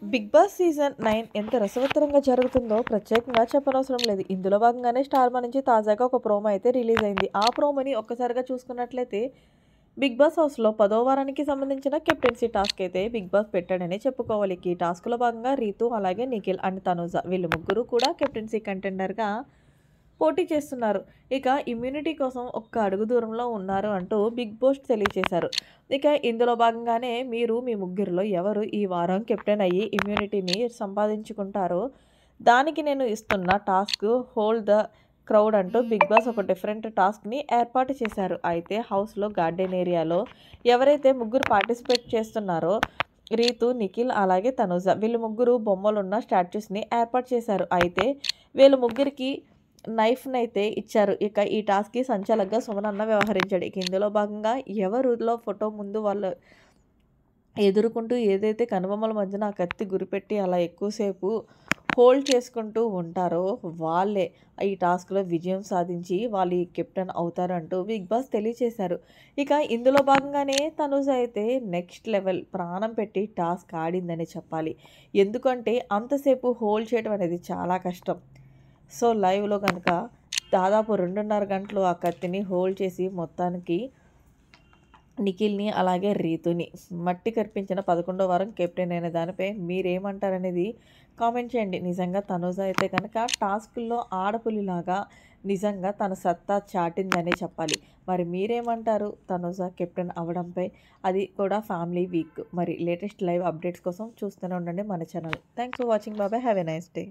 Big boss season 9 ఎంత రసవత్తరంగా జరుగుతుందో ప్రత్యేకంగా చెప్పనవసరం లేదు. ఇందులో భాగంగానే స్టార్మా నుంచి తాజాగా ఒక ప్రోమో అయితే రిలీజ్ అయింది. ఆ ప్రోమోని ఒక్కసారిగా చూసుకున్నట్లయితే బిగ్ బాస్ హౌస్‌లో 10వ వారానికి సంబంధించిన కెప్టెన్సీ టాస్క్ అయితే బిగ్ బాస్ పెట్టాడనే చెప్పుకోవాలి. ఈ టాస్క్‌లో భాగంగా రీతు, అలాగే నిఖిల్ అండ్ తనూజ వీళ్ళు ముగ్గురు కూడా కెప్టెన్సీ కంటెండర్‌గా పోటీ చేస్తున్నారు. ఇక ఇమ్యూనిటీ కోసం ఒక్క అడుగు దూరంలో ఉన్నారు అంటూ బిగ్ బాస్ తెలియజేశారు. ఇక ఇందులో భాగంగానే మీరు మీ ముగ్గురిలో ఎవరు ఈ వారం కెప్టెన్ అయ్యి ఇమ్యూనిటీని సంపాదించుకుంటారో దానికి నేను ఇస్తున్న టాస్క్ హోల్డ్ ద క్రౌడ్ అంటూ బిగ్ బాస్ ఒక డిఫరెంట్ టాస్క్ని ఏర్పాటు చేశారు. అయితే హౌస్లో గార్డెన్ ఏరియాలో ఎవరైతే ముగ్గురు పార్టిసిపేట్ చేస్తున్నారో రీతు, నిఖిల్ అలాగే తనుజ వీళ్ళు ముగ్గురు బొమ్మలున్న స్టాచ్యూస్ని ఏర్పాటు చేశారు. అయితే వీళ్ళు ముగ్గురికి నైఫ్‌నైతే ఇచ్చారు. ఇక ఈ టాస్క్‌కి సంచాలకుగా సుమన్ అన్న వ్యవహరించాడు. ఇక ఇందులో భాగంగా ఎవరిలో ఫోటో ముందు వాళ్ళు ఎదుర్కొంటూ ఏదైతే కనుబొమ్మల మధ్యన ఆ కత్తి గురిపెట్టి అలా ఎక్కువసేపు హోల్డ్ చేసుకుంటూ ఉంటారో వాళ్ళే ఈ టాస్క్‌లో విజయం సాధించి వాళ్ళు ఈ కెప్టెన్ అవుతారంటూ బిగ్ బాస్ తెలియచేశారు. ఇక ఇందులో భాగంగానే తనుజ అయితే నెక్స్ట్ లెవెల్ ప్రాణం పెట్టి టాస్క్ ఆడిందనే చెప్పాలి. ఎందుకంటే అంతసేపు హోల్డ్ చేయడం అనేది చాలా కష్టం. సో లైవ్‌లో గనక దాదాపు 2:30 గంటలు ఆ కత్తిని హోల్డ్ చేసి మొత్తానికి నిఖిల్‌ని అలాగే రీతుని మట్టి కరిపించిన 11వ వారం కెప్టెన్ అయిన దానిపై మీరేమంటారనేది కామెంట్ చేయండి. నిజంగా తనూజ అయితే కనుక టాస్కుల్లో ఆడపులిలాగా నిజంగా తన సత్తా చాటిందనే చెప్పాలి. మరి మీరేమంటారు తనూజ కెప్టెన్ అవ్వడంపై? అది కూడా ఫ్యామిలీ వీక్. మరి లేటెస్ట్ లైవ్ అప్డేట్స్ కోసం చూస్తూనే ఉండండి మన channel. Thanks for watching. Bye bye. Have a nice day.